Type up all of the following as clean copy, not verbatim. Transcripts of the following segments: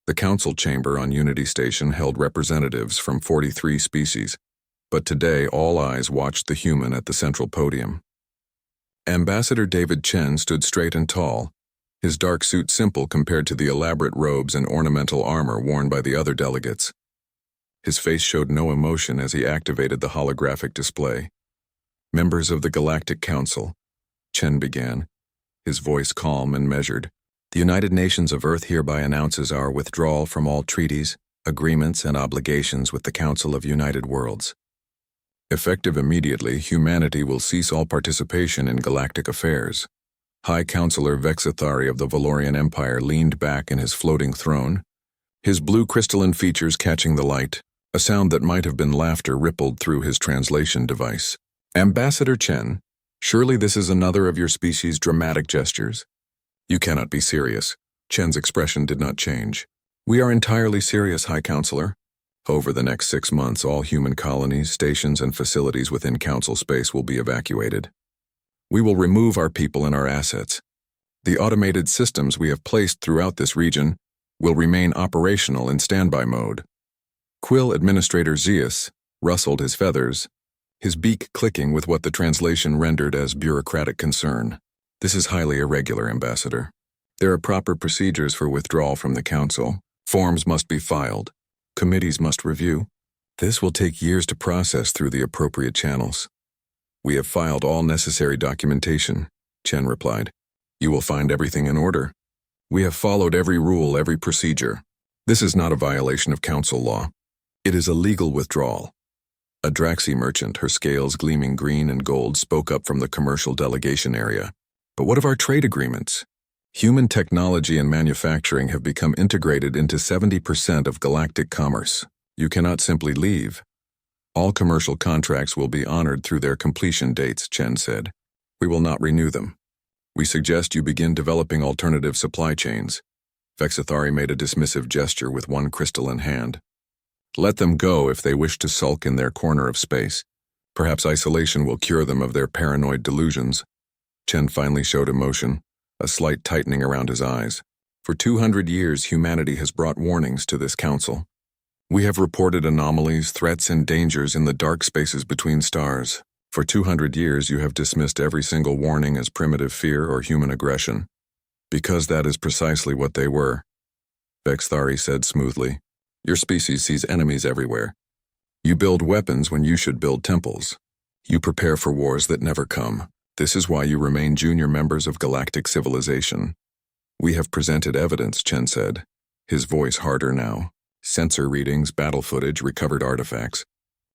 The council chamber on Unity Station held representatives from 43 species, but today all eyes watched the human at the central podium. Ambassador David Chen stood straight and tall, his dark suit simple compared to the elaborate robes and ornamental armor worn by the other delegates. His face showed no emotion as he activated the holographic display. "Members of the Galactic Council," Chen began, his voice calm and measured. "The United Nations of Earth hereby announces our withdrawal from all treaties, agreements, and obligations with the Council of United Worlds. Effective immediately, humanity will cease all participation in galactic affairs." High Counselor Vexathari of the Valorian Empire leaned back in his floating throne, his blue crystalline features catching the light. A sound that might have been laughter rippled through his translation device. "Ambassador Chen, surely this is another of your species' dramatic gestures? You cannot be serious." Chen's expression did not change. "We are entirely serious, High Counselor. Over the next 6 months, all human colonies, stations, and facilities within Council space will be evacuated. We will remove our people and our assets. The automated systems we have placed throughout this region will remain operational in standby mode." Quill Administrator Zeus rustled his feathers, his beak clicking with what the translation rendered as bureaucratic concern. "This is highly irregular, Ambassador. There are proper procedures for withdrawal from the Council. Forms must be filed. Committees must review. This will take years to process through the appropriate channels." "We have filed all necessary documentation," Chen replied. "You will find everything in order. We have followed every rule, every procedure. This is not a violation of Council law. It is a legal withdrawal." A Draxi merchant, her scales gleaming green and gold, spoke up from the commercial delegation area. "But what of our trade agreements? Human technology and manufacturing have become integrated into 70% of galactic commerce. You cannot simply leave. All commercial contracts will be honored through their completion dates," Chen said. "We will not renew them. We suggest you begin developing alternative supply chains." Vexathari made a dismissive gesture with one crystalline hand. "Let them go if they wish to sulk in their corner of space. Perhaps isolation will cure them of their paranoid delusions." Chen finally showed emotion, a slight tightening around his eyes. "For 200 years, humanity has brought warnings to this council. We have reported anomalies, threats, and dangers in the dark spaces between stars. For 200 years, you have dismissed every single warning as primitive fear or human aggression. Because that is precisely what they were," Vexathari said smoothly. "Your species sees enemies everywhere. You build weapons when you should build temples. You prepare for wars that never come. This is why you remain junior members of galactic civilization." "We have presented evidence," Chen said, his voice harder now. "Sensor readings, battle footage, recovered artifacts.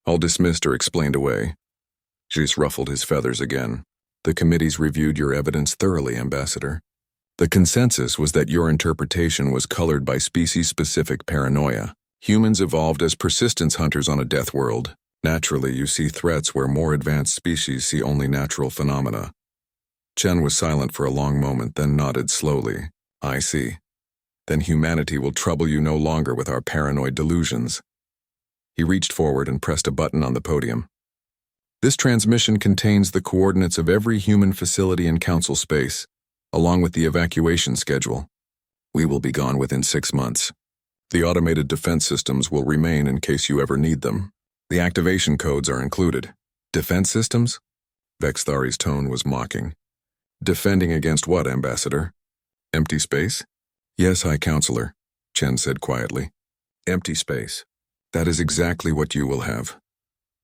All dismissed or explained away." Zeus ruffled his feathers again. "The committees reviewed your evidence thoroughly, Ambassador. The consensus was that your interpretation was colored by species-specific paranoia. Humans evolved as persistence hunters on a death world. Naturally, you see threats where more advanced species see only natural phenomena." Chen was silent for a long moment, then nodded slowly. "I see. Then humanity will trouble you no longer with our paranoid delusions." He reached forward and pressed a button on the podium. "This transmission contains the coordinates of every human facility in Council space, along with the evacuation schedule. We will be gone within 6 months. The automated defense systems will remain in case you ever need them. The activation codes are included." "Defense systems?" Vexathari's tone was mocking. "Defending against what, Ambassador? Empty space?" "Yes, High Counselor," Chen said quietly. "Empty space. That is exactly what you will have."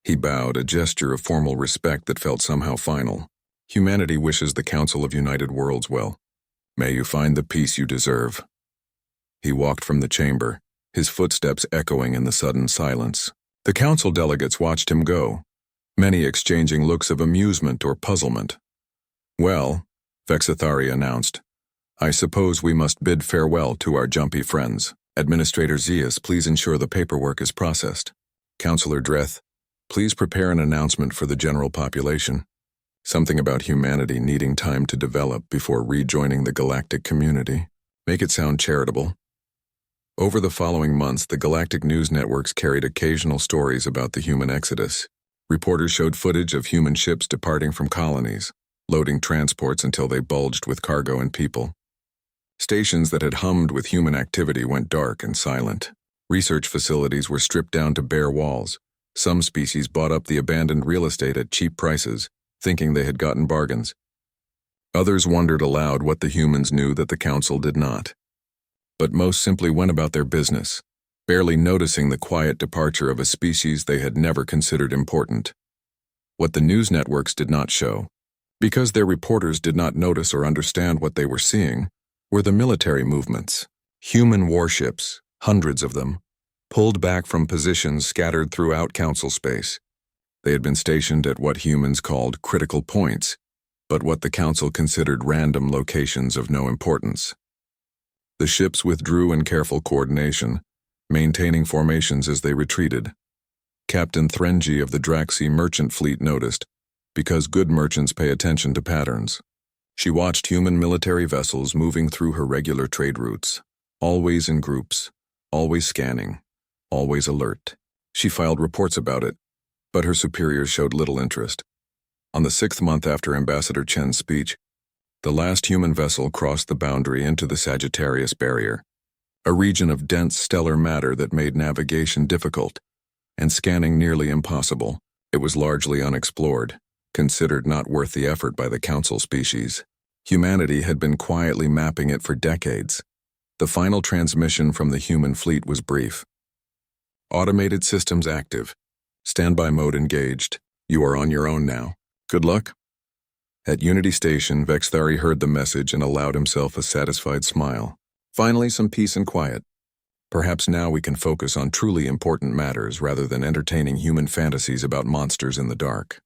He bowed, a gesture of formal respect that felt somehow final. "Humanity wishes the Council of United Worlds well. May you find the peace you deserve." He walked from the chamber, his footsteps echoing in the sudden silence. The council delegates watched him go, many exchanging looks of amusement or puzzlement. "Well," Vexathari announced, "I suppose we must bid farewell to our jumpy friends. Administrator Zeus, please ensure the paperwork is processed. Counselor Dreth, please prepare an announcement for the general population. Something about humanity needing time to develop before rejoining the galactic community. Make it sound charitable." Over the following months, the galactic news networks carried occasional stories about the human exodus. Reporters showed footage of human ships departing from colonies, loading transports until they bulged with cargo and people. Stations that had hummed with human activity went dark and silent. Research facilities were stripped down to bare walls. Some species bought up the abandoned real estate at cheap prices, thinking they had gotten bargains. Others wondered aloud what the humans knew that the council did not. But most simply went about their business, barely noticing the quiet departure of a species they had never considered important. What the news networks did not show, because their reporters did not notice or understand what they were seeing, were the military movements. Human warships, hundreds of them, pulled back from positions scattered throughout council space. They had been stationed at what humans called critical points, but what the council considered random locations of no importance. The ships withdrew in careful coordination, maintaining formations as they retreated. Captain Threngy of the Draxi merchant fleet noticed, because good merchants pay attention to patterns. She watched human military vessels moving through her regular trade routes, always in groups, always scanning, always alert. She filed reports about it, but her superiors showed little interest. On the 6th month after Ambassador Chen's speech, the last human vessel crossed the boundary into the Sagittarius Barrier, a region of dense stellar matter that made navigation difficult and scanning nearly impossible. It was largely unexplored, considered not worth the effort by the council species. Humanity had been quietly mapping it for decades. The final transmission from the human fleet was brief. Automated systems active. Standby mode engaged. You are on your own now. Good luck. At Unity Station, Vexthari heard the message and allowed himself a satisfied smile. Finally, some peace and quiet. Perhaps now we can focus on truly important matters rather than entertaining human fantasies about monsters in the dark.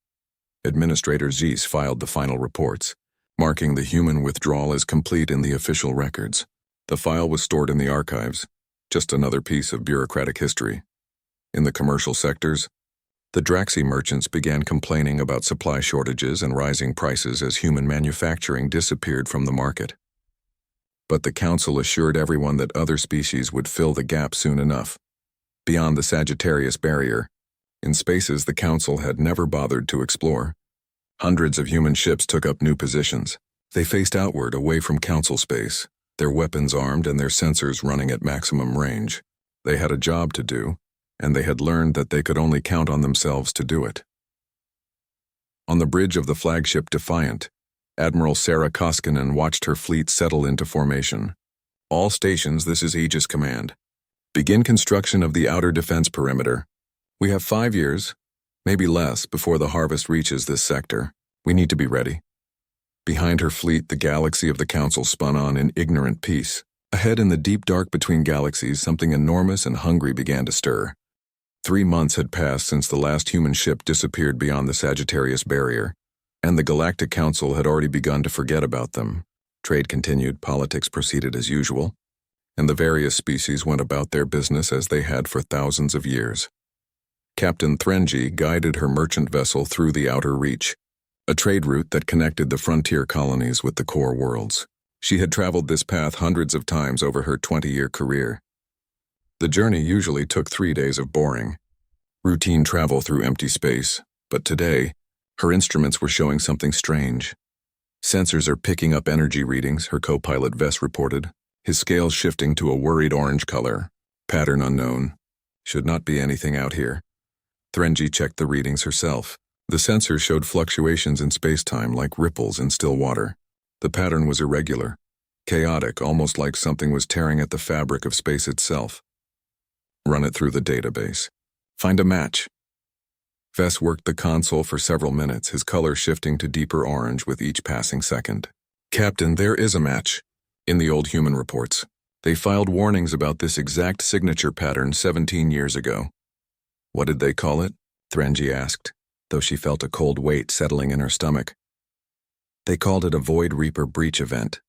Administrator Zeus filed the final reports, marking the human withdrawal as complete in the official records. The file was stored in the archives, just another piece of bureaucratic history. In the commercial sectors, the Draxi merchants began complaining about supply shortages and rising prices as human manufacturing disappeared from the market. But the council assured everyone that other species would fill the gap soon enough. Beyond the Sagittarius Barrier, in spaces the council had never bothered to explore, hundreds of human ships took up new positions. They faced outward away from council space, their weapons armed and their sensors running at maximum range. They had a job to do, and they had learned that they could only count on themselves to do it. On the bridge of the flagship Defiant, Admiral Sarah Koskinen watched her fleet settle into formation. All stations, this is Aegis Command. Begin construction of the outer defense perimeter. We have 5 years, maybe less, before the harvest reaches this sector. We need to be ready. Behind her fleet, the galaxy of the Council spun on in ignorant peace. Ahead in the deep dark between galaxies, something enormous and hungry began to stir. 3 months had passed since the last human ship disappeared beyond the Sagittarius Barrier, and the Galactic Council had already begun to forget about them. Trade continued, politics proceeded as usual, and the various species went about their business as they had for thousands of years. Captain Threngy guided her merchant vessel through the outer reach, a trade route that connected the frontier colonies with the core worlds. She had traveled this path hundreds of times over her 20-year career. The journey usually took 3 days of boring, routine travel through empty space, but today, her instruments were showing something strange. Sensors are picking up energy readings, her co-pilot Vess reported, his scales shifting to a worried orange color. Pattern unknown. Should not be anything out here. Threngy checked the readings herself. The sensors showed fluctuations in space-time like ripples in still water. The pattern was irregular, chaotic, almost like something was tearing at the fabric of space itself. Run it through the database. Find a match. Vess worked the console for several minutes, his color shifting to deeper orange with each passing second. Captain, there is a match. In the old human reports, they filed warnings about this exact signature pattern 17 years ago. What did they call it? Threngy asked, though she felt a cold weight settling in her stomach. They called it a Void Reaper breach event,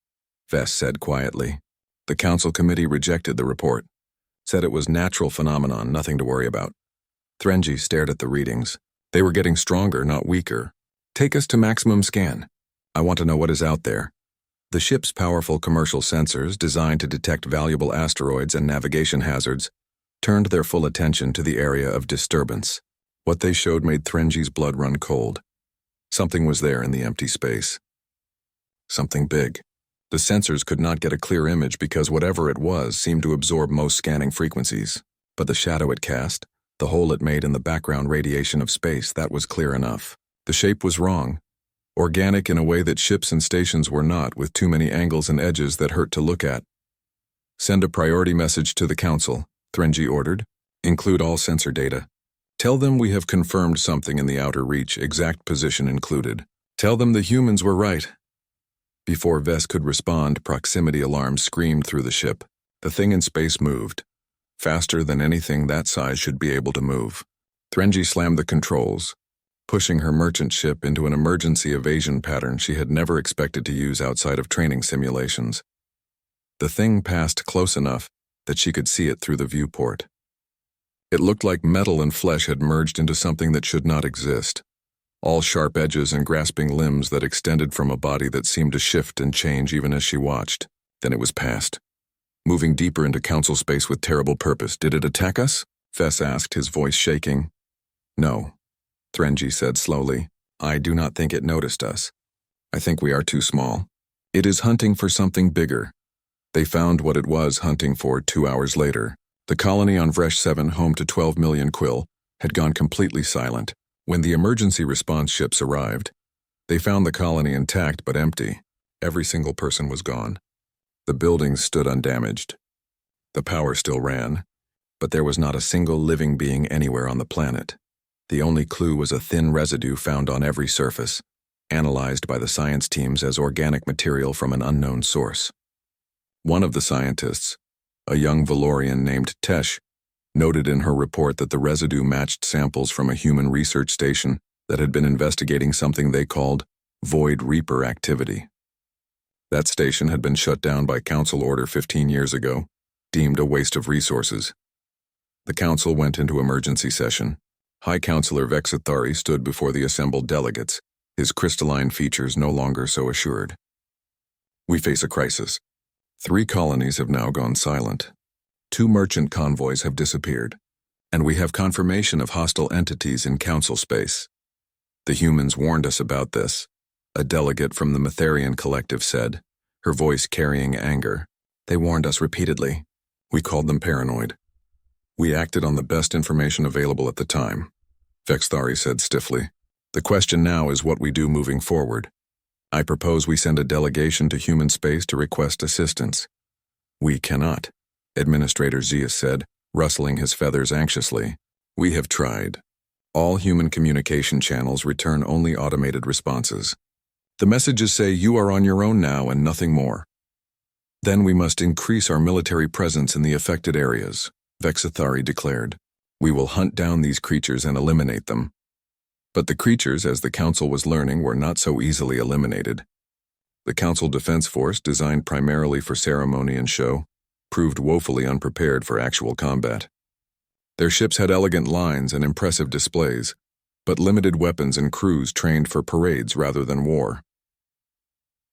Vess said quietly. The council committee rejected the report, said it was natural phenomenon, nothing to worry about. Threngy stared at the readings. They were getting stronger, not weaker. Take us to maximum scan. I want to know what is out there. The ship's powerful commercial sensors, designed to detect valuable asteroids and navigation hazards, turned their full attention to the area of disturbance. What they showed made Threngy's blood run cold. Something was there in the empty space. Something big. The sensors could not get a clear image because whatever it was seemed to absorb most scanning frequencies. But the shadow it cast, the hole it made in the background radiation of space, that was clear enough. The shape was wrong. Organic in a way that ships and stations were not, with too many angles and edges that hurt to look at. Send a priority message to the Council, Threnji ordered. Include all sensor data. Tell them we have confirmed something in the outer reach, exact position included. Tell them the humans were right. Before Vess could respond, proximity alarms screamed through the ship. The thing in space moved. Faster than anything that size should be able to move. Threnji slammed the controls, pushing her merchant ship into an emergency evasion pattern she had never expected to use outside of training simulations. The thing passed close enough that she could see it through the viewport. It looked like metal and flesh had merged into something that should not exist. All sharp edges and grasping limbs that extended from a body that seemed to shift and change even as she watched. Then it was past. Moving deeper into Council space with terrible purpose. Did it attack us? Vess asked, his voice shaking. No, Threnji said slowly. I do not think it noticed us. I think we are too small. It is hunting for something bigger. They found what it was hunting for 2 hours later. The colony on Vresh 7, home to 12 million Quill, had gone completely silent. When the emergency response ships arrived, they found the colony intact but empty. Every single person was gone. The buildings stood undamaged. The power still ran, but there was not a single living being anywhere on the planet. The only clue was a thin residue found on every surface, analyzed by the science teams as organic material from an unknown source. One of the scientists, a young Valorian named Tesh, noted in her report that the residue matched samples from a human research station that had been investigating something they called Void Reaper activity. That station had been shut down by Council Order 15 years ago, deemed a waste of resources. The Council went into emergency session. High Councilor Vexithari stood before the assembled delegates, his crystalline features no longer so assured. We face a crisis. 3 colonies have now gone silent. 2 merchant convoys have disappeared, and we have confirmation of hostile entities in Council space. The humans warned us about this, a delegate from the Metherian collective said, her voice carrying anger. They warned us repeatedly. We called them paranoid. We acted on the best information available at the time, Vexthari said stiffly. The question now is what we do moving forward. I propose we send a delegation to human space to request assistance. We cannot, Administrator Zeus said, rustling his feathers anxiously. We have tried. All human communication channels return only automated responses. The messages say you are on your own now and nothing more. Then we must increase our military presence in the affected areas, Vexithari declared. We will hunt down these creatures and eliminate them. But the creatures, as the Council was learning, were not so easily eliminated. The Council Defense Force, designed primarily for ceremony and show, proved woefully unprepared for actual combat. Their ships had elegant lines and impressive displays, but limited weapons and crews trained for parades rather than war.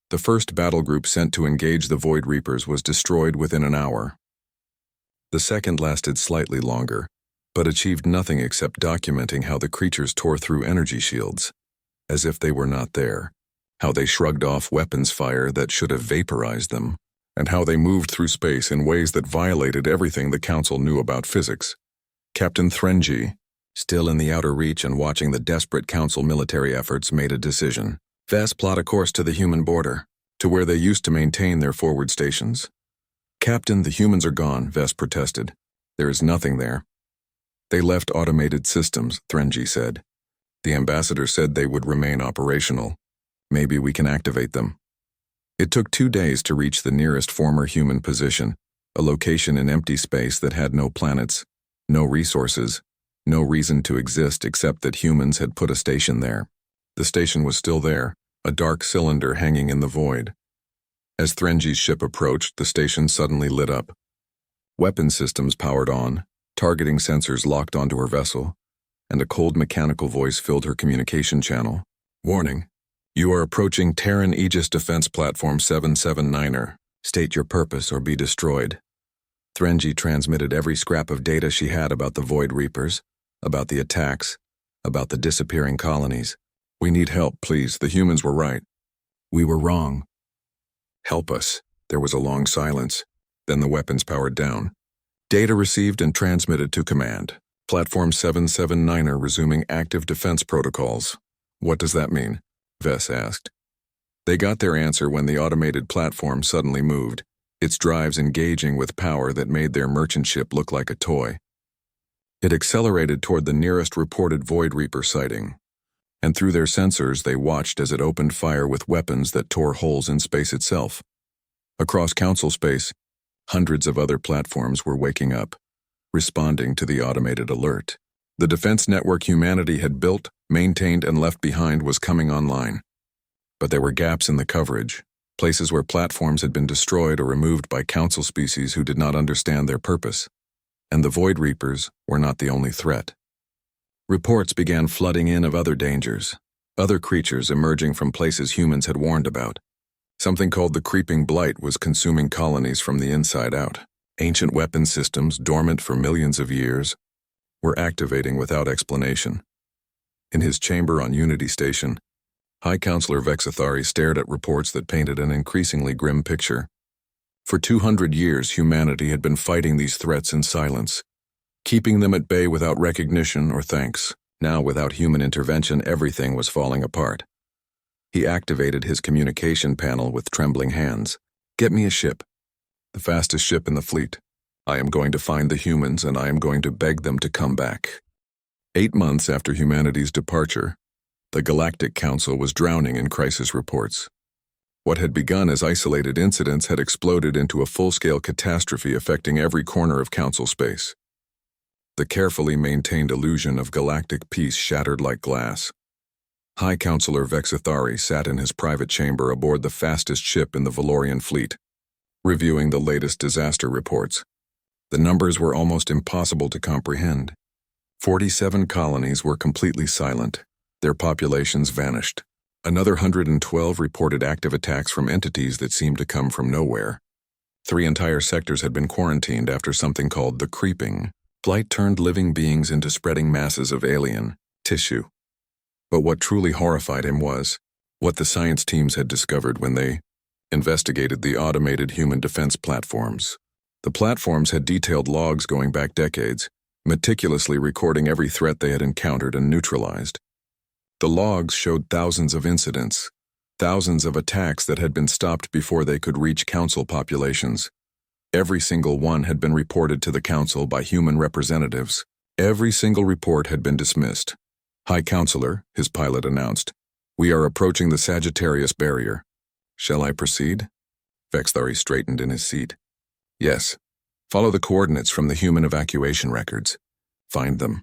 The first battle group sent to engage the Void Reapers was destroyed within an hour. The second lasted slightly longer, but achieved nothing except documenting how the creatures tore through energy shields, as if they were not there, how they shrugged off weapons fire that should have vaporized them, and how they moved through space in ways that violated everything the Council knew about physics. Captain Threnji, still in the outer reach and watching the desperate Council military efforts, made a decision. Vess plot a course to the human border, to where they used to maintain their forward stations. Captain, the humans are gone, Vess protested. There is nothing there. They left automated systems, Threnji said. The ambassador said they would remain operational. Maybe we can activate them. It took 2 days to reach the nearest former human position, a location in empty space that had no planets, no resources, no reason to exist except that humans had put a station there. The station was still there, a dark cylinder hanging in the void. As Threnji's ship approached, the station suddenly lit up. Weapon systems powered on, targeting sensors locked onto her vessel, and a cold mechanical voice filled her communication channel. Warning. You are approaching Terran Aegis Defense Platform 779er. State your purpose or be destroyed. Threnji transmitted every scrap of data she had about the Void Reapers, about the attacks, about the disappearing colonies. We need help, please. The humans were right. We were wrong. Help us. There was a long silence. Then the weapons powered down. Data received and transmitted to command. Platform 779er resuming active defense protocols. What does that mean? Vess asked. They got their answer when the automated platform suddenly moved, its drives engaging with power that made their merchant ship look like a toy. It accelerated toward the nearest reported Void Reaper sighting, and through their sensors they watched as it opened fire with weapons that tore holes in space itself. Across Council space, hundreds of other platforms were waking up, responding to the automated alert. The defense network humanity had built, maintained, and left behind was coming online. But there were gaps in the coverage, places where platforms had been destroyed or removed by Council species who did not understand their purpose. And the Void Reapers were not the only threat. Reports began flooding in of other dangers, other creatures emerging from places humans had warned about. Something called the Creeping Blight was consuming colonies from the inside out. Ancient weapon systems, dormant for millions of years, were activating without explanation. In his chamber on Unity Station, High Counselor Vexathari stared at reports that painted an increasingly grim picture. For 200 years, humanity had been fighting these threats in silence, keeping them at bay without recognition or thanks. Now, without human intervention, everything was falling apart. He activated his communication panel with trembling hands. Get me a ship. The fastest ship in the fleet. I am going to find the humans and I am going to beg them to come back. 8 months after humanity's departure, the Galactic Council was drowning in crisis reports. What had begun as isolated incidents had exploded into a full-scale catastrophe affecting every corner of Council space. The carefully maintained illusion of galactic peace shattered like glass. High Counselor Vexathari sat in his private chamber aboard the fastest ship in the Valorian fleet, reviewing the latest disaster reports. The numbers were almost impossible to comprehend. 47 colonies were completely silent. Their populations vanished. Another 112 reported active attacks from entities that seemed to come from nowhere. 3 entire sectors had been quarantined after something called the Creeping Blight turned living beings into spreading masses of alien tissue. But what truly horrified him was what the science teams had discovered when they investigated the automated human defense platforms. The platforms had detailed logs going back decades, meticulously recording every threat they had encountered and neutralized. The logs showed thousands of incidents, thousands of attacks that had been stopped before they could reach Council populations. Every single one had been reported to the Council by human representatives. Every single report had been dismissed. High Counselor, his pilot announced, we are approaching the Sagittarius barrier. Shall I proceed? Vexathari straightened in his seat. Yes. Follow the coordinates from the human evacuation records. Find them.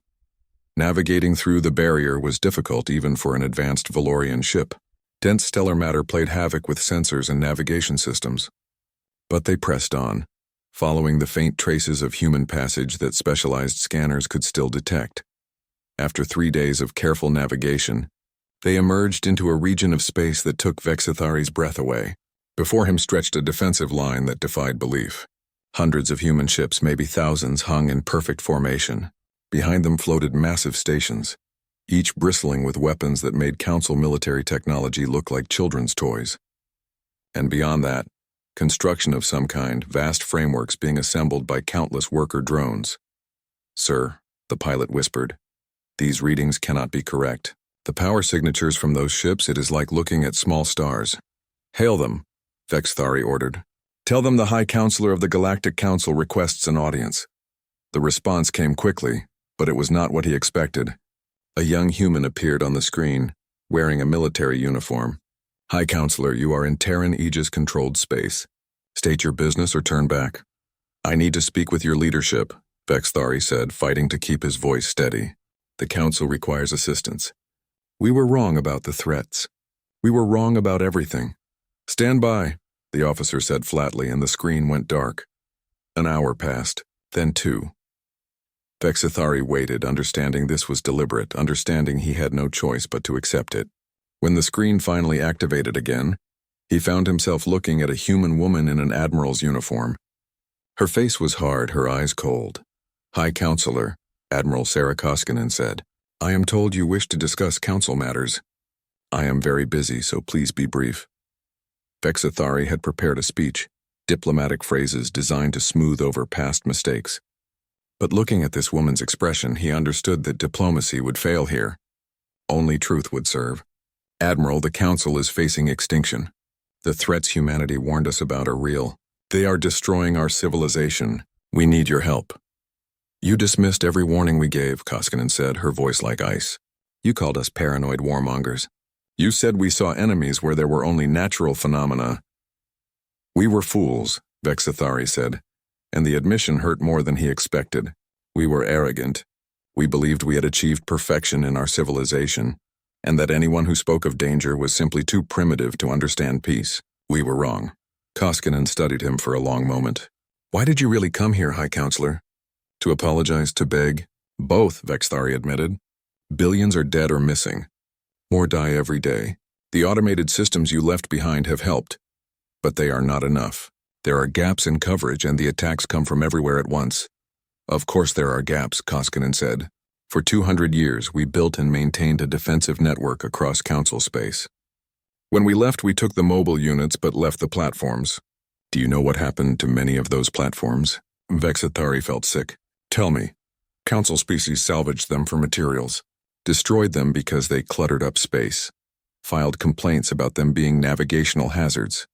Navigating through the barrier was difficult even for an advanced Valorian ship. Dense stellar matter played havoc with sensors and navigation systems. But they pressed on, following the faint traces of human passage that specialized scanners could still detect. After 3 days of careful navigation, they emerged into a region of space that took Vexathari's breath away. Before him stretched a defensive line that defied belief. Hundreds of human ships, maybe thousands, hung in perfect formation. Behind them floated massive stations, each bristling with weapons that made Council military technology look like children's toys. And beyond that, construction of some kind, vast frameworks being assembled by countless worker drones. Sir, the pilot whispered, these readings cannot be correct. The power signatures from those ships, it is like looking at small stars. Hail them, Vexathari ordered. Tell them the High Counselor of the Galactic Council requests an audience. The response came quickly, but it was not what he expected. A young human appeared on the screen, wearing a military uniform. High Counselor, you are in Terran Aegis-controlled space. State your business or turn back. I need to speak with your leadership, Vexathari said, fighting to keep his voice steady. The Council requires assistance. We were wrong about the threats. We were wrong about everything. Stand by, the officer said flatly, and the screen went dark. An hour passed, then 2. Vexathari waited, understanding this was deliberate, understanding he had no choice but to accept it. When the screen finally activated again, he found himself looking at a human woman in an admiral's uniform. Her face was hard, her eyes cold. High Counselor, Admiral Sarah Koskinen said, I am told you wish to discuss council matters. I am very busy, so please be brief. Vexathari had prepared a speech, diplomatic phrases designed to smooth over past mistakes. But looking at this woman's expression, he understood that diplomacy would fail here. Only truth would serve. Admiral, the Council is facing extinction. The threats humanity warned us about are real. They are destroying our civilization. We need your help. You dismissed every warning we gave, Koskinen said, her voice like ice. You called us paranoid warmongers. You said we saw enemies where there were only natural phenomena. We were fools, Vexathari said, and the admission hurt more than he expected. We were arrogant. We believed we had achieved perfection in our civilization, and that anyone who spoke of danger was simply too primitive to understand peace. We were wrong. Koskinen studied him for a long moment. Why did you really come here, High Counselor? To apologize, to beg? Both, Vexathari admitted. Billions are dead or missing. More die every day. The automated systems you left behind have helped, but they are not enough. There are gaps in coverage and the attacks come from everywhere at once. Of course there are gaps, Koskinen said. For 200 years, we built and maintained a defensive network across Council space. When we left, we took the mobile units but left the platforms. Do you know what happened to many of those platforms? Vexathari felt sick. Tell me. Council species salvaged them for materials, destroyed them because they cluttered up space, filed complaints about them being navigational hazards.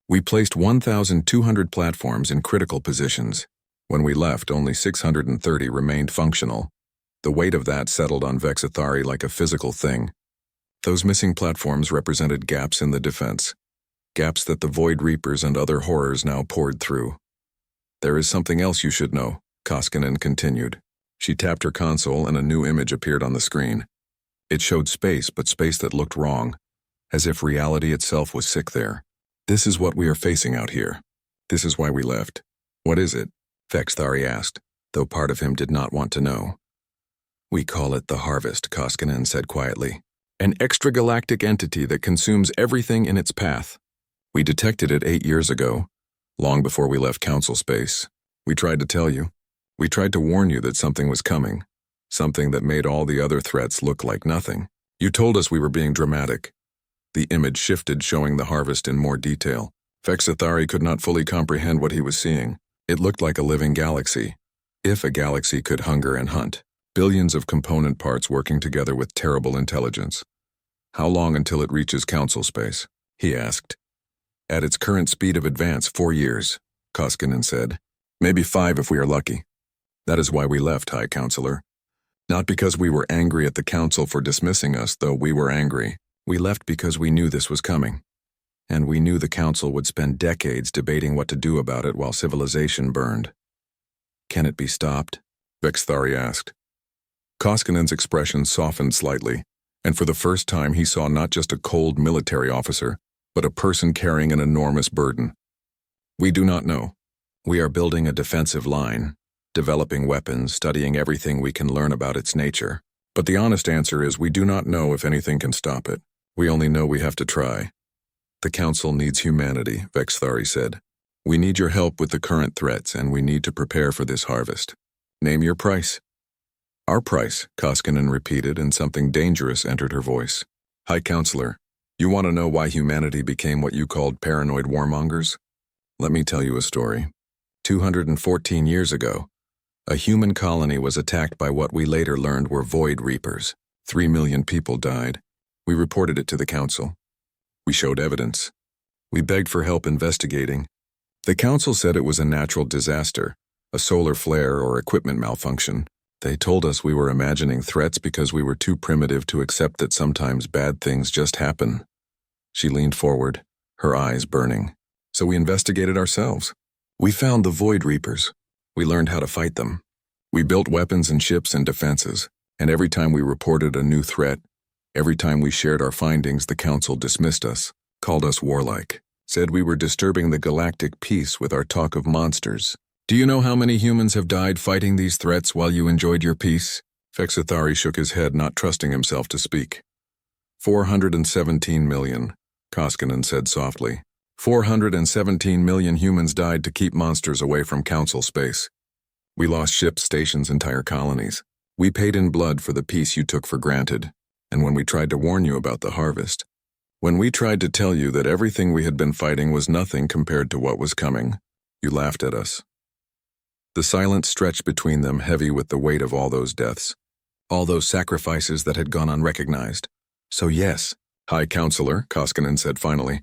We placed 1,200 platforms in critical positions. When we left, only 630 remained functional. The weight of that settled on Vexathari like a physical thing. Those missing platforms represented gaps in the defense, gaps that the Void Reapers and other horrors now poured through. There is something else you should know, Koskinen continued. She tapped her console and a new image appeared on the screen. It showed space, but space that looked wrong, as if reality itself was sick there. This is what we are facing out here. This is why we left. What is it? Vexathari asked, though part of him did not want to know. We call it the Harvest, Koskinen said quietly. An extragalactic entity that consumes everything in its path. We detected it 8 years ago, long before we left Council space. We tried to tell you. We tried to warn you that something was coming, something that made all the other threats look like nothing. You told us we were being dramatic. The image shifted, showing the Harvest in more detail. Vexathari could not fully comprehend what he was seeing. It looked like a living galaxy. If a galaxy could hunger and hunt. Billions of component parts working together with terrible intelligence. How long until it reaches Council space? He asked. At its current speed of advance, 4 years, Koskinen said. Maybe 5 if we are lucky. That is why we left, High Counselor. Not because we were angry at the Council for dismissing us, though we were angry. We left because we knew this was coming. And we knew the Council would spend decades debating what to do about it while civilization burned. Can it be stopped? Vexathari asked. Koskinen's expression softened slightly, and for the first time he saw not just a cold military officer, but a person carrying an enormous burden. We do not know. We are building a defensive line, developing weapons, studying everything we can learn about its nature. But the honest answer is we do not know if anything can stop it. We only know we have to try. The Council needs humanity, Vexathari said. We need your help with the current threats, and we need to prepare for this harvest. Name your price. Our price, Koskinen repeated, and something dangerous entered her voice. High Counselor, you want to know why humanity became what you called paranoid warmongers? Let me tell you a story. 214 years ago, a human colony was attacked by what we later learned were Void Reapers. 3 million people died. We reported it to the Council. We showed evidence. We begged for help investigating. The Council said it was a natural disaster, a solar flare or equipment malfunction. They told us we were imagining threats because we were too primitive to accept that sometimes bad things just happen. She leaned forward, her eyes burning. So we investigated ourselves. We found the Void Reapers. We learned how to fight them. We built weapons and ships and defenses, and every time we reported a new threat, every time we shared our findings, the Council dismissed us, called us warlike, said we were disturbing the galactic peace with our talk of monsters. Do you know how many humans have died fighting these threats while you enjoyed your peace? Vexathari shook his head, not trusting himself to speak. 417 million, Koskinen said softly. 417 million humans died to keep monsters away from Council space. We lost ships, stations, entire colonies. We paid in blood for the peace you took for granted. And when we tried to warn you about the harvest, When we tried to tell you that everything we had been fighting was nothing compared to what was coming, you laughed at us. The silence stretched between them, heavy with the weight of all those deaths, all those sacrifices that had gone unrecognized. So yes, High Counselor, Koskinen said finally,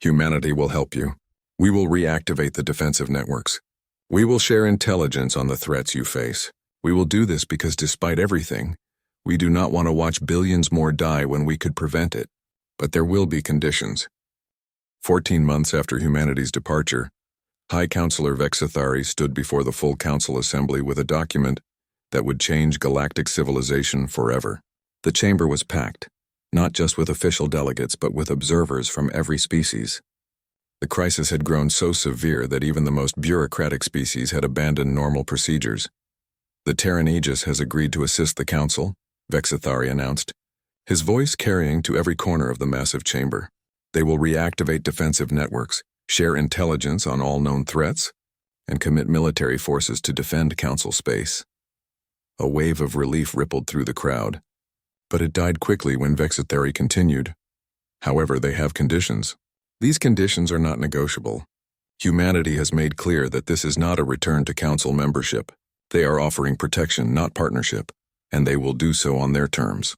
humanity will help you. We will reactivate the defensive networks. We will share intelligence on the threats you face. We will do this because despite everything, we do not want to watch billions more die when we could prevent it. But there will be conditions. 14 months after humanity's departure, High Counselor Vexithari stood before the full Council Assembly with a document that would change galactic civilization forever. The chamber was packed, not just with official delegates but with observers from every species. The crisis had grown so severe that even the most bureaucratic species had abandoned normal procedures. The Terran Aegis has agreed to assist the Council, Vexithari announced, his voice carrying to every corner of the massive chamber. They will reactivate defensive networks, share intelligence on all known threats, and commit military forces to defend Council space. A wave of relief rippled through the crowd, but it died quickly when Vexithari continued. However, they have conditions. These conditions are not negotiable. Humanity has made clear that this is not a return to Council membership. They are offering protection, not partnership, and they will do so on their terms.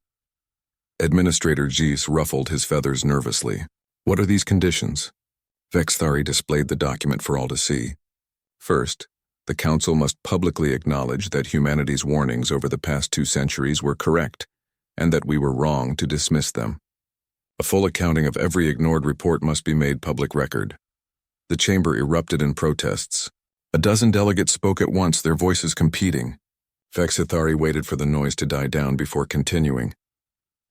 Administrator Geese ruffled his feathers nervously. What are these conditions? Vexithari displayed the document for all to see. First, the Council must publicly acknowledge that humanity's warnings over the past 2 centuries were correct, and that we were wrong to dismiss them. A full accounting of every ignored report must be made public record. The chamber erupted in protests. A dozen delegates spoke at once, their voices competing. Vexithari waited for the noise to die down before continuing.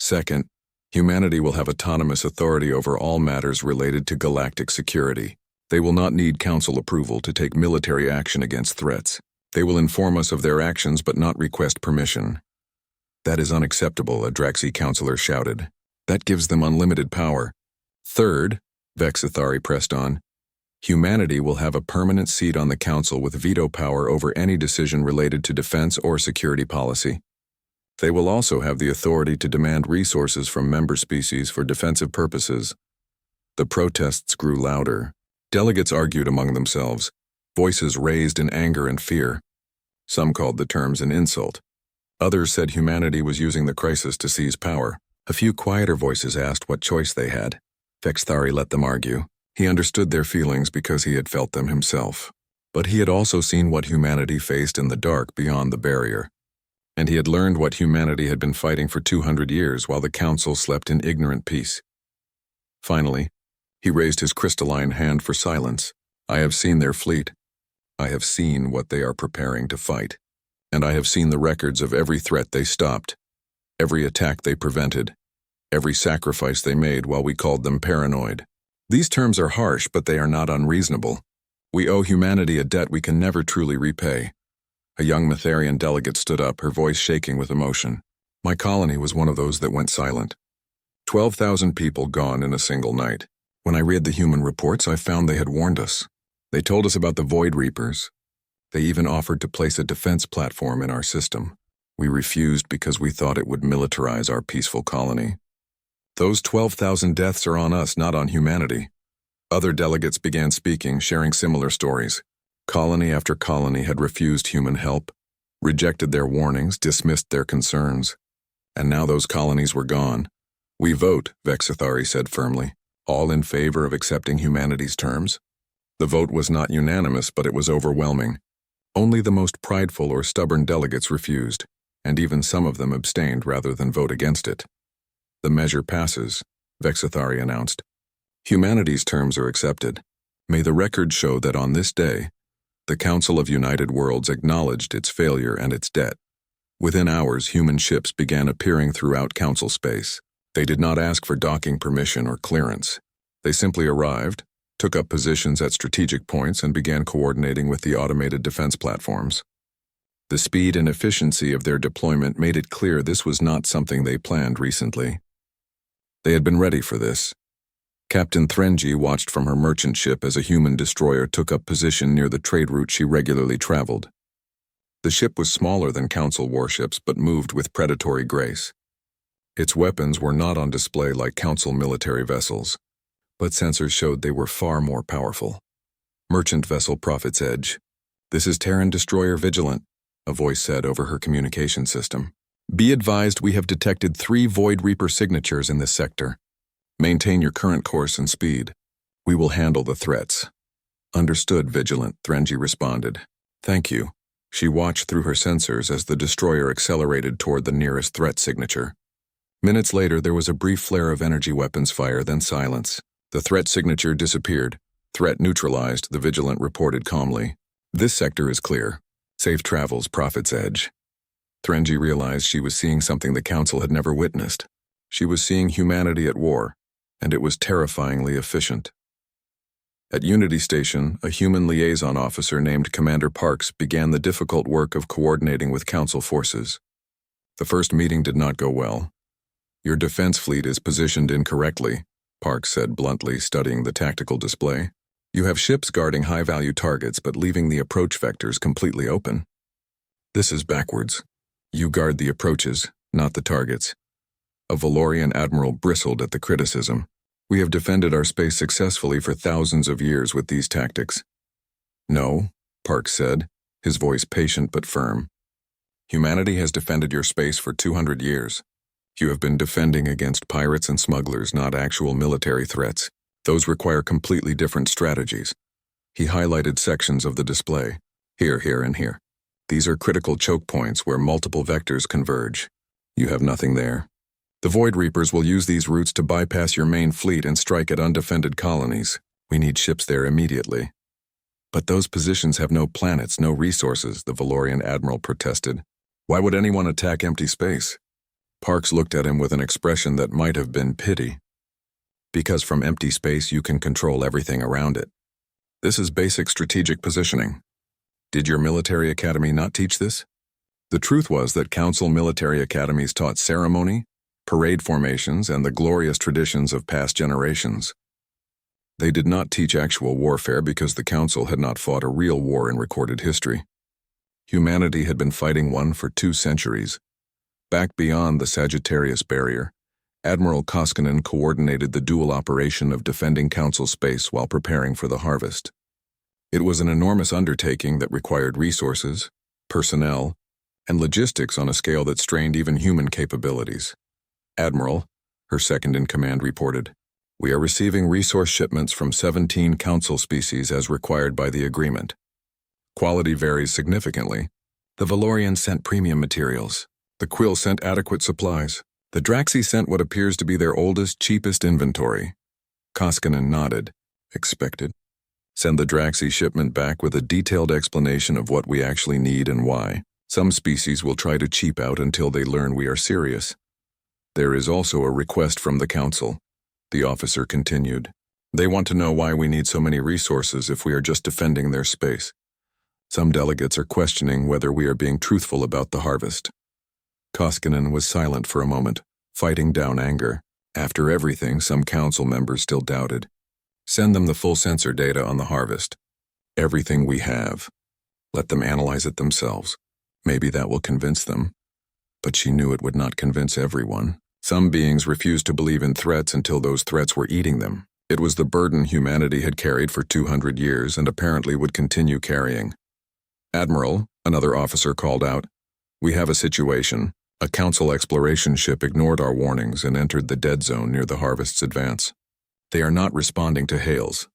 Second, humanity will have autonomous authority over all matters related to galactic security. They will not need Council approval to take military action against threats. They will inform us of their actions but not request permission. That is unacceptable, a Draxi counselor shouted. That gives them unlimited power. Third, Vexithari pressed on, humanity will have a permanent seat on the Council with veto power over any decision related to defense or security policy. They will also have the authority to demand resources from member species for defensive purposes. The protests grew louder. Delegates argued among themselves, voices raised in anger and fear. Some called the terms an insult. Others said humanity was using the crisis to seize power. A few quieter voices asked what choice they had. Vexithari let them argue. He understood their feelings because he had felt them himself. But he had also seen what humanity faced in the dark beyond the barrier. And he had learned what humanity had been fighting for 200 years while the Council slept in ignorant peace. Finally, he raised his crystalline hand for silence. I have seen their fleet. I have seen what they are preparing to fight. And I have seen the records of every threat they stopped, every attack they prevented, every sacrifice they made while we called them paranoid. These terms are harsh, but they are not unreasonable. We owe humanity a debt we can never truly repay. A young Matharian delegate stood up, her voice shaking with emotion. My colony was one of those that went silent. 12,000 people gone in a single night. When I read the human reports, I found they had warned us. They told us about the Void Reapers. They even offered to place a defense platform in our system. We refused because we thought it would militarize our peaceful colony. Those 12,000 deaths are on us, not on humanity. Other delegates began speaking, sharing similar stories. Colony after colony had refused human help, rejected their warnings, dismissed their concerns. And now those colonies were gone. We vote, Vexithari said firmly, all in favor of accepting humanity's terms. The vote was not unanimous, but it was overwhelming. Only the most prideful or stubborn delegates refused, and even some of them abstained rather than vote against it. The measure passes, Vexithari announced. Humanity's terms are accepted. May the record show that on this day, the Council of United Worlds acknowledged its failure and its debt. Within hours, human ships began appearing throughout Council space. They did not ask for docking permission or clearance. They simply arrived, took up positions at strategic points, and began coordinating with the automated defense platforms. The speed and efficiency of their deployment made it clear this was not something they planned recently. They had been ready for this. Captain Threngi watched from her merchant ship as a human destroyer took up position near the trade route she regularly traveled. The ship was smaller than Council warships but moved with predatory grace. Its weapons were not on display like Council military vessels, but sensors showed they were far more powerful. Merchant vessel Prophet's Edge. "This is Terran Destroyer Vigilant," a voice said over her communication system. "Be advised we have detected 3 Void Reaper signatures in this sector. Maintain your current course and speed. We will handle the threats." "Understood, Vigilant," Threnji responded. "Thank you." She watched through her sensors as the destroyer accelerated toward the nearest threat signature. Minutes later, there was a brief flare of energy weapons fire, then silence. The threat signature disappeared. "Threat neutralized," the Vigilant reported calmly. "This sector is clear. Safe travels, Prophet's Edge." Threnji realized she was seeing something the Council had never witnessed. She was seeing humanity at war, and it was terrifyingly efficient. At Unity Station, a human liaison officer named Commander Parks began the difficult work of coordinating with Council forces. The first meeting did not go well. "Your defense fleet is positioned incorrectly," Parks said bluntly, studying the tactical display. "You have ships guarding high-value targets but leaving the approach vectors completely open. This is backwards. You guard the approaches, not the targets." A Valorian admiral bristled at the criticism. "We have defended our space successfully for thousands of years with these tactics." "No," Parks said, his voice patient but firm. "Humanity has defended your space for 200 years. You have been defending against pirates and smugglers, not actual military threats. Those require completely different strategies." He highlighted sections of the display. "Here, here, and here. These are critical choke points where multiple vectors converge. You have nothing there. The Void Reapers will use these routes to bypass your main fleet and strike at undefended colonies. We need ships there immediately." "But those positions have no planets, no resources," the Valorian admiral protested. "Why would anyone attack empty space?" Parks looked at him with an expression that might have been pity. "Because from empty space you can control everything around it. This is basic strategic positioning. Did your military academy not teach this?" The truth was that Council military academies taught ceremony, parade formations, and the glorious traditions of past generations. They did not teach actual warfare because the Council had not fought a real war in recorded history. Humanity had been fighting one for 2 centuries. Back beyond the Sagittarius Barrier, Admiral Koskinen coordinated the dual operation of defending Council space while preparing for the harvest. It was an enormous undertaking that required resources, personnel, and logistics on a scale that strained even human capabilities. "Admiral," her second-in-command reported, "we are receiving resource shipments from 17 Council species as required by the agreement. Quality varies significantly. The Valorian sent premium materials. The Quill sent adequate supplies. The Draxi sent what appears to be their oldest, cheapest inventory." Koskinen nodded. "Expected. Send the Draxi shipment back with a detailed explanation of what we actually need and why. Some species will try to cheap out until they learn we are serious. There is also a request from the Council," the officer continued. "They want to know why we need so many resources if we are just defending their space. Some delegates are questioning whether we are being truthful about the harvest." Koskinen was silent for a moment, fighting down anger. After everything, some Council members still doubted. "Send them the full sensor data on the harvest. Everything we have. Let them analyze it themselves. Maybe that will convince them." But she knew it would not convince everyone. Some beings refused to believe in threats until those threats were eating them. It was the burden humanity had carried for 200 years and apparently would continue carrying. "Admiral," another officer called out, "we have a situation. A Council exploration ship ignored our warnings and entered the dead zone near the harvest's advance. They are not responding to hails."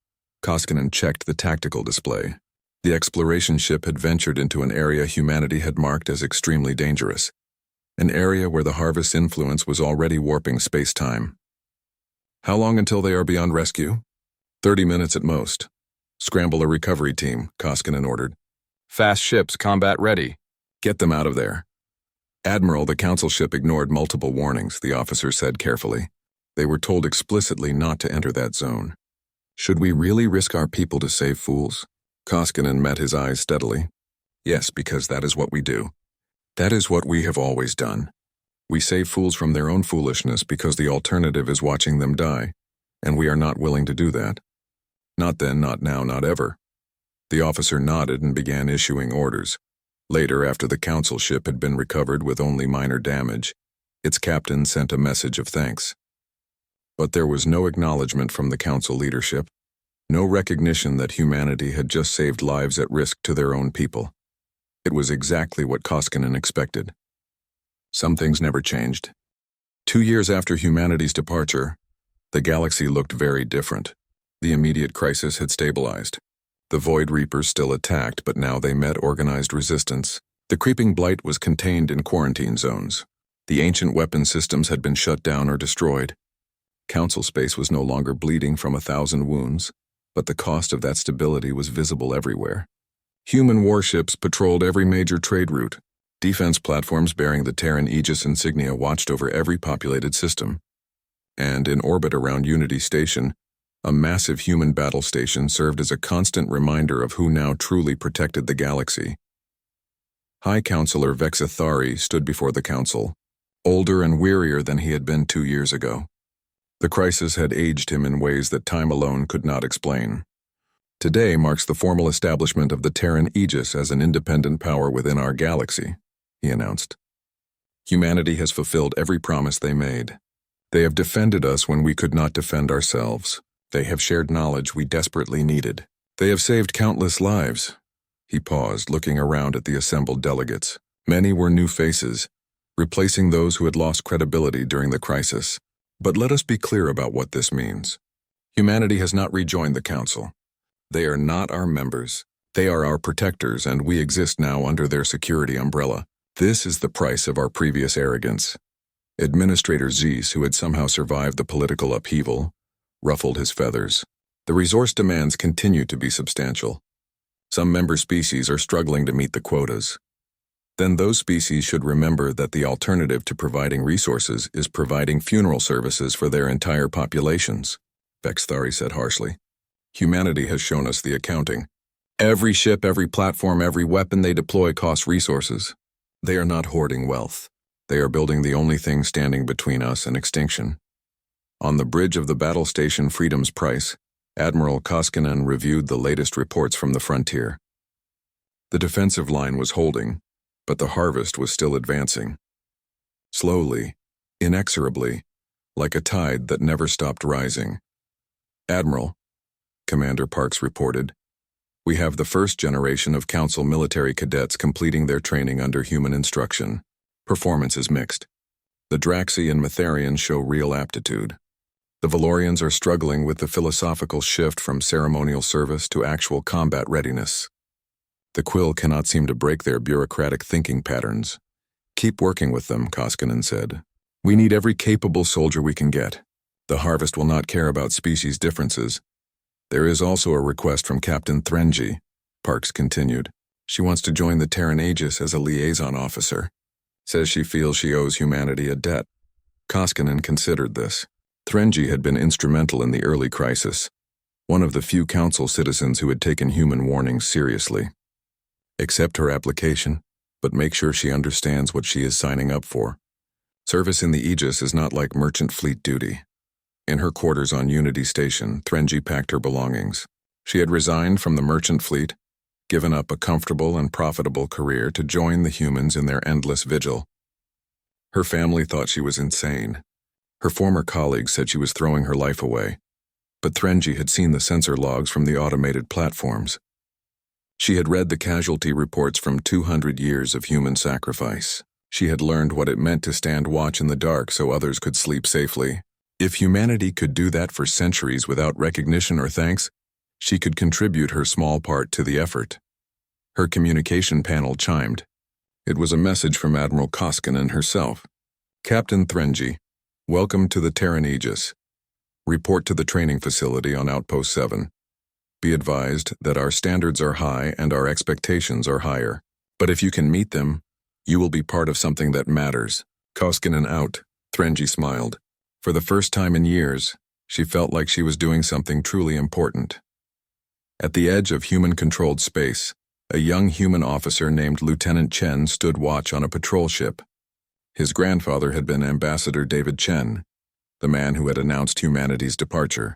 Koskinen checked the tactical display. The exploration ship had ventured into an area humanity had marked as extremely dangerous. An area where the harvest's influence was already warping space-time. "How long until they are beyond rescue?" 30 minutes at most. "Scramble a recovery team," Koskinen ordered. "Fast ships, combat ready. Get them out of there." "Admiral, the Council ship ignored multiple warnings," the officer said carefully. "They were told explicitly not to enter that zone." "Should we really risk our people to save fools?" Koskinen met his eyes steadily. "Yes, because that is what we do. That is what we have always done. We save fools from their own foolishness because the alternative is watching them die, and we are not willing to do that. Not then, not now, not ever." The officer nodded and began issuing orders. Later, after the Council ship had been recovered with only minor damage, Its captain sent a message of thanks. But there was no acknowledgement from the council leadership, no recognition that humanity had just saved lives at risk to their own people. It was exactly what Koskinen expected. Some things never changed. 2 years after humanity's departure, the galaxy looked very different. The immediate crisis had stabilized. The Void Reapers still attacked, but now they met organized resistance. The creeping blight was contained in quarantine zones. The ancient weapon systems had been shut down or destroyed. Council space was no longer bleeding from 1,000 wounds, but the cost of that stability was visible everywhere. Human warships patrolled every major trade route. Defense platforms bearing the Terran Aegis insignia watched over every populated system. And in orbit around Unity Station, a massive human battle station served as a constant reminder of who now truly protected the galaxy. High Counselor Vexathari stood before the council, older and wearier than he had been 2 years ago. The crisis had aged him in ways that time alone could not explain. Today marks the formal establishment of the Terran Aegis as an independent power within our galaxy, he announced. Humanity has fulfilled every promise they made. They have defended us when we could not defend ourselves. They have shared knowledge we desperately needed. They have saved countless lives. He paused, looking around at the assembled delegates. Many were new faces, replacing those who had lost credibility during the crisis. But let us be clear about what this means. Humanity has not rejoined the Council. They are not our members. They are our protectors, and we exist now under their security umbrella. This is the price of our previous arrogance. Administrator Zeiss, who had somehow survived the political upheaval, ruffled his feathers. The resource demands continue to be substantial. Some member species are struggling to meet the quotas. Then those species should remember that the alternative to providing resources is providing funeral services for their entire populations, Vexathari said harshly. Humanity has shown us the accounting. Every ship, every platform, every weapon they deploy costs resources. They are not hoarding wealth. They are building the only thing standing between us and extinction. On the bridge of the battle station Freedom's Price, Admiral Koskinen reviewed the latest reports from the frontier. The defensive line was holding, but the harvest was still advancing. Slowly, inexorably, like a tide that never stopped rising. Admiral, Commander Parks reported, we have the first generation of Council military cadets completing their training under human instruction. Performance is mixed. The Draxi and Matharians show real aptitude. The Valorians are struggling with the philosophical shift from ceremonial service to actual combat readiness. The Quill cannot seem to break their bureaucratic thinking patterns. Keep working with them, Koskinen said. We need every capable soldier we can get. The Harvest will not care about species differences. There is also a request from Captain Threnji, Parks continued. She wants to join the Terran Aegis as a liaison officer. Says she feels she owes humanity a debt. Koskinen considered this. Threnji had been instrumental in the early crisis, one of the few Council citizens who had taken human warnings seriously. Accept her application, but make sure she understands what she is signing up for. Service in the Aegis is not like merchant fleet duty. In her quarters on Unity Station, Threnji packed her belongings. She had resigned from the merchant fleet, given up a comfortable and profitable career to join the humans in their endless vigil. Her family thought she was insane. Her former colleagues said she was throwing her life away, but Threnji had seen the sensor logs from the automated platforms. She had read the casualty reports from 200 years of human sacrifice. She had learned what it meant to stand watch in the dark so others could sleep safely. If humanity could do that for centuries without recognition or thanks, she could contribute her small part to the effort. Her communication panel chimed. It was a message from Admiral Koskinen herself. Captain Threnji, welcome to the Terran Aegis. Report to the training facility on Outpost 7. Be advised that our standards are high and our expectations are higher. But if you can meet them, you will be part of something that matters. Koskinen out, Threnji smiled. For the first time in years, she felt like she was doing something truly important. At the edge of human-controlled space, a young human officer named Lieutenant Chen stood watch on a patrol ship. His grandfather had been Ambassador David Chen, the man who had announced humanity's departure.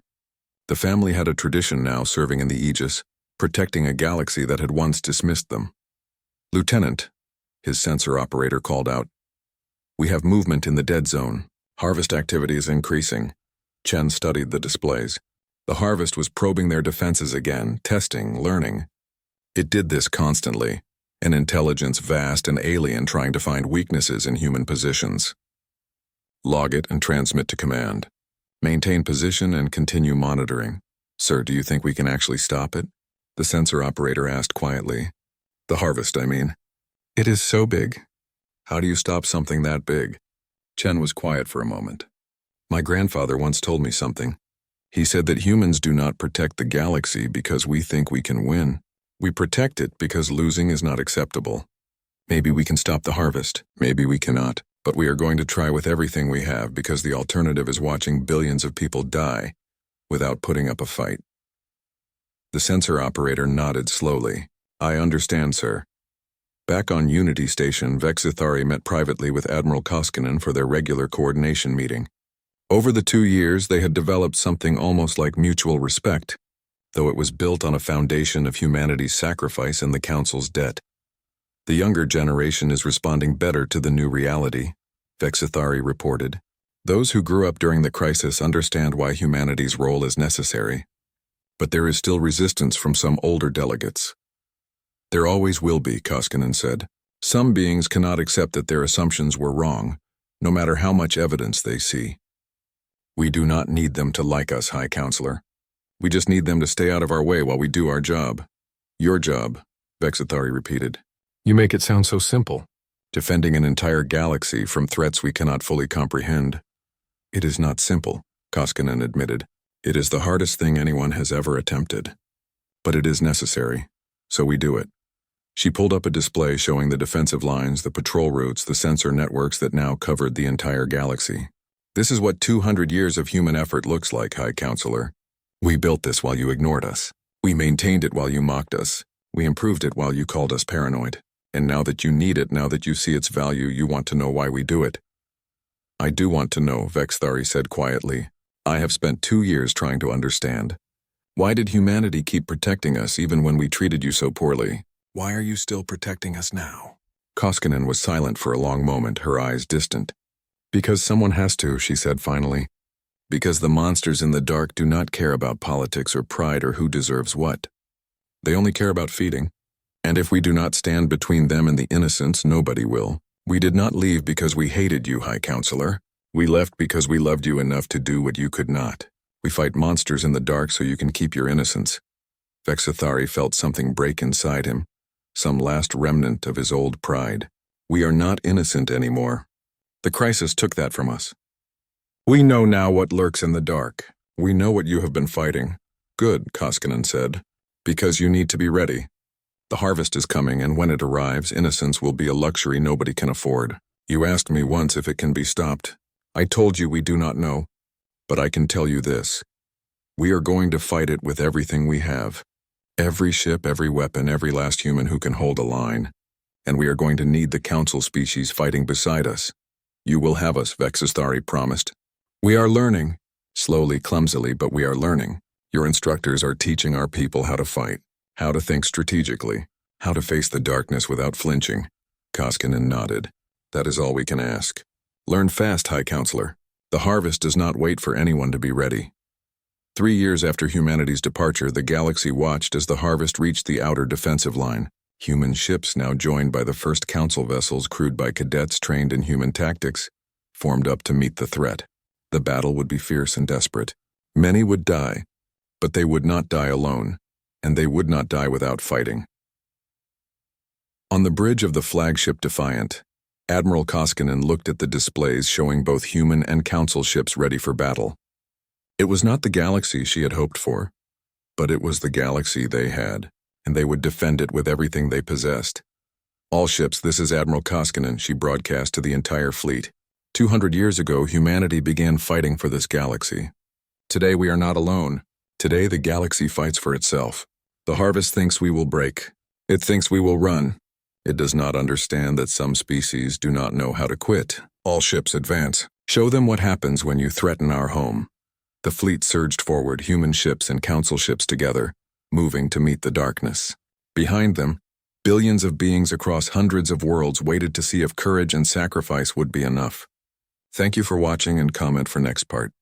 The family had a tradition now serving in the Aegis, protecting a galaxy that had once dismissed them. Lieutenant, his sensor operator called out. We have movement in the dead zone. Harvest activity is increasing. Chen studied the displays. The harvest was probing their defenses again, testing, learning. It did this constantly, an intelligence vast and alien trying to find weaknesses in human positions. Log it and transmit to command. Maintain position and continue monitoring. Sir, do you think we can actually stop it? The sensor operator asked quietly. The harvest, I mean. It is so big. How do you stop something that big? Chen was quiet for a moment. My grandfather once told me something. He said that humans do not protect the galaxy because we think we can win. We protect it because losing is not acceptable. Maybe we can stop the harvest, maybe we cannot, but we are going to try with everything we have because the alternative is watching billions of people die without putting up a fight. The sensor operator nodded slowly. I understand, sir. Back on Unity Station, Vexithari met privately with Admiral Koskinen for their regular coordination meeting. Over the 2 years, they had developed something almost like mutual respect, though it was built on a foundation of humanity's sacrifice and the Council's debt. The younger generation is responding better to the new reality, Vexithari reported. Those who grew up during the crisis understand why humanity's role is necessary. But there is still resistance from some older delegates. There always will be, Koskinen said. Some beings cannot accept that their assumptions were wrong, no matter how much evidence they see. We do not need them to like us, High Counselor. We just need them to stay out of our way while we do our job. Your job, Vexithari repeated. You make it sound so simple. Defending an entire galaxy from threats we cannot fully comprehend. It is not simple, Koskinen admitted. It is the hardest thing anyone has ever attempted. But it is necessary, so we do it. She pulled up a display showing the defensive lines, the patrol routes, the sensor networks that now covered the entire galaxy. This is what 200 years of human effort looks like, High Counselor. We built this while you ignored us. We maintained it while you mocked us. We improved it while you called us paranoid. And now that you need it, now that you see its value, you want to know why we do it. I do want to know, Vexithari said quietly. I have spent 2 years trying to understand. Why did humanity keep protecting us even when we treated you so poorly? Why are you still protecting us now? Koskinen was silent for a long moment, her eyes distant. Because someone has to, she said finally. Because the monsters in the dark do not care about politics or pride or who deserves what. They only care about feeding. And if we do not stand between them and the innocents, nobody will. We did not leave because we hated you, High Counselor. We left because we loved you enough to do what you could not. We fight monsters in the dark so you can keep your innocence. Vexithari felt something break inside him, some last remnant of his old pride. We are not innocent anymore. The crisis took that from us. We know now what lurks in the dark. We know what you have been fighting. Good, Koskinen said. Because you need to be ready. The harvest is coming, and when it arrives, innocence will be a luxury nobody can afford. You asked me once if it can be stopped. I told you we do not know. But I can tell you this. We are going to fight it with everything we have. Every ship, every weapon, every last human who can hold a line. And we are going to need the Council species fighting beside us. You will have us, Vexithari promised. We are learning. Slowly, clumsily, but we are learning. Your instructors are teaching our people how to fight, how to think strategically, how to face the darkness without flinching. Koskinen nodded. That is all we can ask. Learn fast, High Counselor. The harvest does not wait for anyone to be ready. 3 years after humanity's departure, the galaxy watched as the harvest reached the outer defensive line. Human ships, now joined by the first Council vessels crewed by cadets trained in human tactics, formed up to meet the threat. The battle would be fierce and desperate. Many would die, but they would not die alone, and they would not die without fighting. On the bridge of the flagship Defiant, Admiral Koskinen looked at the displays showing both human and Council ships ready for battle. It was not the galaxy she had hoped for, but it was the galaxy they had, and they would defend it with everything they possessed. All ships, this is Admiral Koskinen, she broadcast to the entire fleet. 200 years ago, humanity began fighting for this galaxy. Today we are not alone. Today the galaxy fights for itself. The harvest thinks we will break. It thinks we will run. It does not understand that some species do not know how to quit. All ships advance. Show them what happens when you threaten our home. The fleet surged forward, human ships and Council ships together, moving to meet the darkness. Behind them, Billions of beings across hundreds of worlds waited to see if courage and sacrifice would be enough. Thank you for watching and comment for next part.